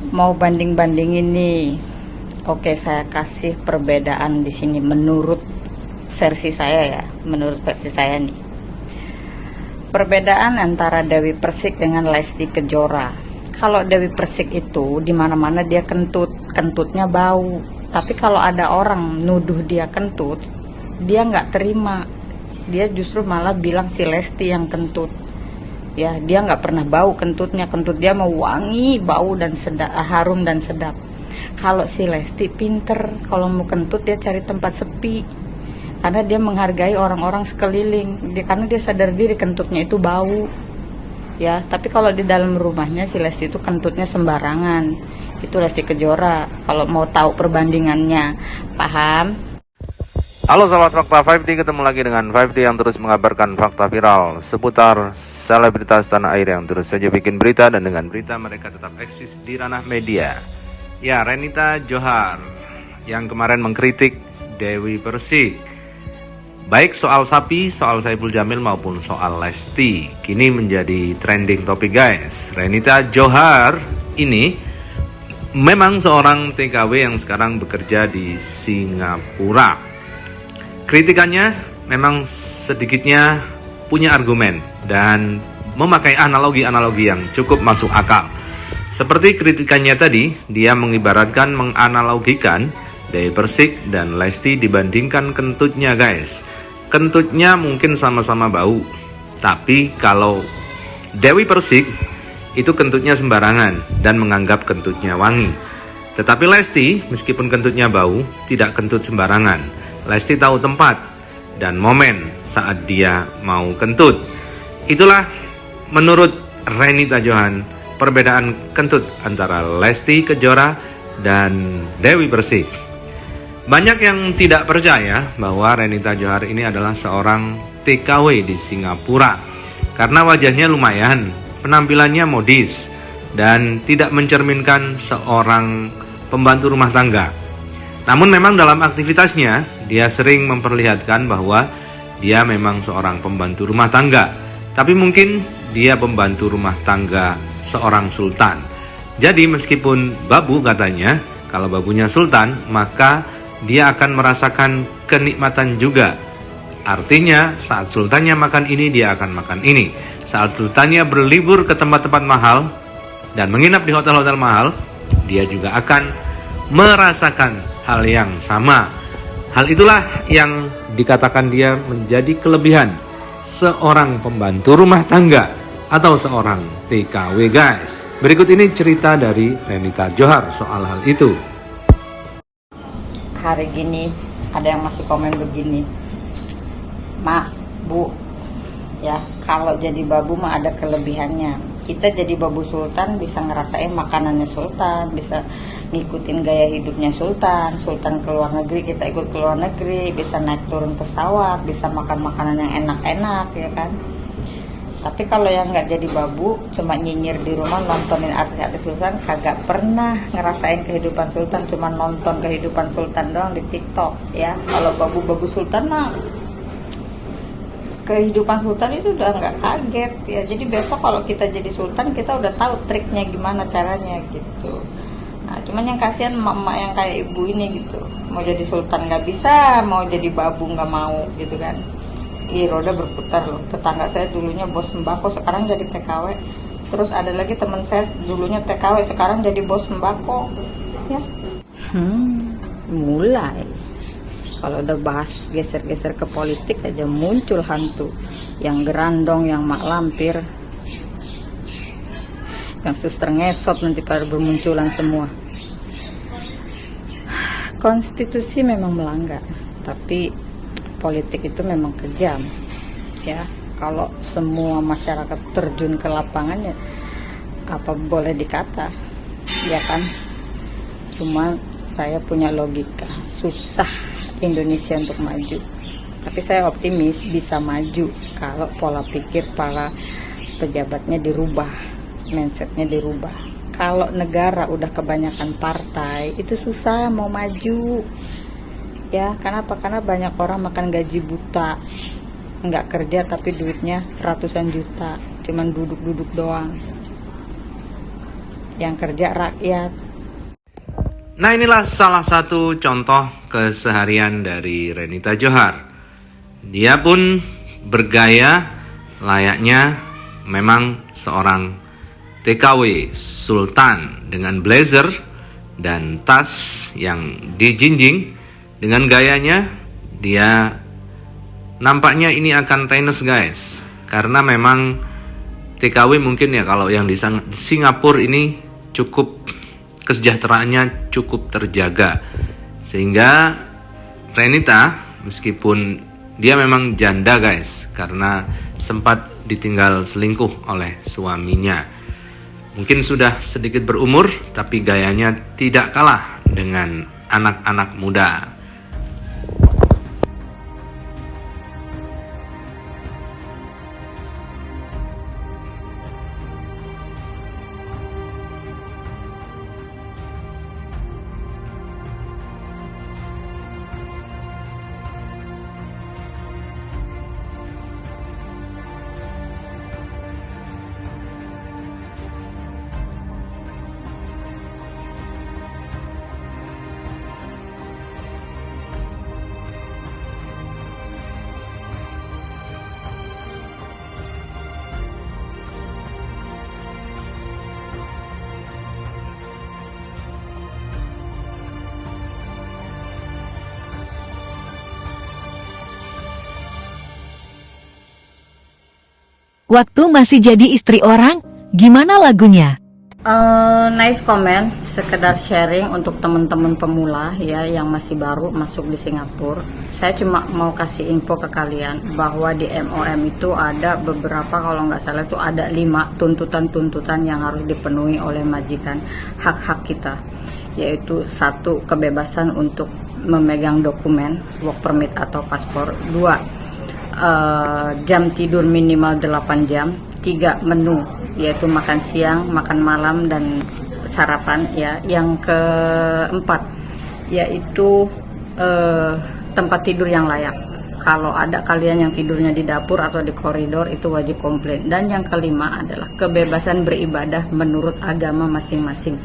Mau banding-bandingin nih. Oke, saya kasih perbedaan di sini menurut versi saya ya. Menurut versi saya nih. Perbedaan antara Dewi Persik dengan Lesti Kejora. Kalau Dewi Persik itu di mana-mana dia kentut, kentutnya bau. Tapi kalau ada orang nuduh dia kentut, dia nggak terima. Dia justru malah bilang si Lesti yang kentut. Ya, dia nggak pernah bau kentutnya. Kentut dia mau wangi, bau dan sedap, harum dan sedap. Kalau si Lesti pinter, kalau mau kentut dia cari tempat sepi, karena dia menghargai orang-orang sekeliling. Karena dia sadar diri kentutnya itu bau. Ya, tapi kalau di dalam rumahnya si Lesti itu kentutnya sembarangan. Itu Lesti Kejora. Kalau mau tahu perbandingannya, paham? Halo sahabat Fakta 5D, ketemu lagi dengan 5D yang terus mengabarkan fakta viral seputar selebritas tanah air yang terus saja bikin berita, dan dengan berita mereka tetap eksis di ranah media. Ya, Renita Johar yang kemarin mengkritik Dewi Persik, baik soal sapi, soal Saiful Jamil maupun soal Lesti, kini menjadi trending topik guys. Renita Johar ini memang seorang TKW yang sekarang bekerja di Singapura. Kritikannya memang sedikitnya punya argumen dan memakai analogi-analogi yang cukup masuk akal. Seperti kritikannya tadi, dia mengibaratkan, menganalogikan Dewi Persik dan Lesti dibandingkan kentutnya guys. Kentutnya mungkin sama-sama bau, tapi kalau Dewi Persik itu kentutnya sembarangan dan menganggap kentutnya wangi. Tetapi Lesti meskipun kentutnya bau, tidak kentut sembarangan. Lesti tahu tempat dan momen saat dia mau kentut. Itulah menurut Renita Johar perbedaan kentut antara Lesti Kejora dan Dewi Persik. Banyak yang tidak percaya bahwa Renita Johar ini adalah seorang TKW di Singapura karena wajahnya lumayan, penampilannya modis, dan tidak mencerminkan seorang pembantu rumah tangga. Namun memang dalam aktivitasnya dia sering memperlihatkan bahwa dia memang seorang pembantu rumah tangga, tapi mungkin dia pembantu rumah tangga seorang sultan. Jadi meskipun babu katanya, kalau babunya sultan, maka dia akan merasakan kenikmatan juga. Artinya saat sultannya makan ini, dia akan makan ini. Saat sultannya berlibur ke tempat-tempat mahal dan menginap di hotel-hotel mahal, dia juga akan merasakan hal yang sama. Hal itulah yang dikatakan dia menjadi kelebihan seorang pembantu rumah tangga atau seorang TKW guys. Berikut ini cerita dari Renita Johar soal hal itu. Hari gini ada yang masih komen begini, Mak, Bu, ya kalau jadi babu mah ada kelebihannya. Kita jadi babu sultan bisa ngerasain makanannya sultan, bisa ngikutin gaya hidupnya sultan. Sultan ke luar negeri, kita ikut ke luar negeri, bisa naik turun pesawat, bisa makan makanan yang enak-enak, ya kan. Tapi kalau yang nggak jadi babu, cuma nyinyir di rumah nontonin artis-artis sultan, kagak pernah ngerasain kehidupan sultan, cuma nonton kehidupan sultan doang di TikTok, ya. Kalau babu-babu sultan mah kehidupan sultan itu udah nggak kaget ya. Jadi besok kalau kita jadi sultan, kita udah tahu triknya gimana caranya gitu. Nah, cuman yang kasihan emak-emak yang kayak ibu ini gitu, mau jadi sultan nggak bisa, mau jadi babu nggak mau gitu kan. Roda berputar loh. Tetangga saya dulunya bos sembako, sekarang jadi TKW. Terus ada lagi teman saya dulunya TKW, sekarang jadi bos sembako ya. Mulai kalau udah bahas geser-geser ke politik aja muncul hantu yang gerandong, yang mak lampir, yang suster ngesot, nanti pada bermunculan semua. Konstitusi memang melanggar, tapi politik itu memang kejam ya. Kalau semua masyarakat terjun ke lapangannya, apa boleh dikata, ya kan. Cuma saya punya logika, susah Indonesia untuk maju, tapi saya optimis bisa maju kalau pola pikir para pejabatnya dirubah, mindsetnya dirubah. Kalau negara udah kebanyakan partai, itu susah mau maju ya. Kenapa? Karena banyak orang makan gaji buta, nggak kerja tapi duitnya ratusan juta, cuman duduk-duduk doang. yang kerja rakyat. Nah, inilah salah satu contoh keseharian dari Renita Johar. Dia pun bergaya layaknya memang seorang TKW Sultan dengan blazer dan tas yang dijinjing. Dengan gayanya dia nampaknya ini akan tenis guys, karena memang TKW mungkin ya kalau yang di Singapura ini cukup kesejahteraannya cukup terjaga, sehingga Renita meskipun dia memang janda guys karena sempat ditinggal selingkuh oleh suaminya, mungkin sudah sedikit berumur tapi gayanya tidak kalah dengan anak-anak muda. Waktu masih jadi istri orang, gimana lagunya? Nice comment, sekedar sharing untuk teman-teman pemula ya yang masih baru masuk di Singapura. Saya cuma mau kasih info ke kalian bahwa di MOM itu ada beberapa, kalau nggak salah itu ada 5 tuntutan-tuntutan yang harus dipenuhi oleh majikan, hak-hak kita, yaitu 1, kebebasan untuk memegang dokumen work permit atau paspor. 2, jam tidur minimal 8 jam. 3, menu, yaitu makan siang, makan malam, dan sarapan ya. Yang keempat yaitu tempat tidur yang layak. Kalau ada kalian yang tidurnya di dapur atau di koridor, itu wajib komplain. Dan yang kelima adalah kebebasan beribadah menurut agama masing-masing.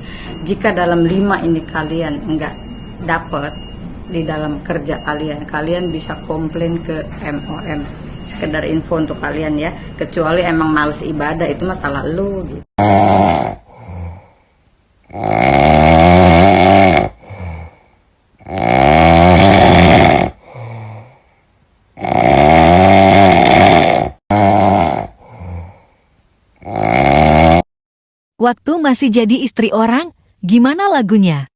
Jika dalam 5 ini kalian nggak dapat di dalam kerja kalian, kalian bisa komplain ke MOM. Sekedar info untuk kalian ya, kecuali emang males ibadah, itu masalah lu gitu. Waktu masih jadi istri orang, gimana lagunya?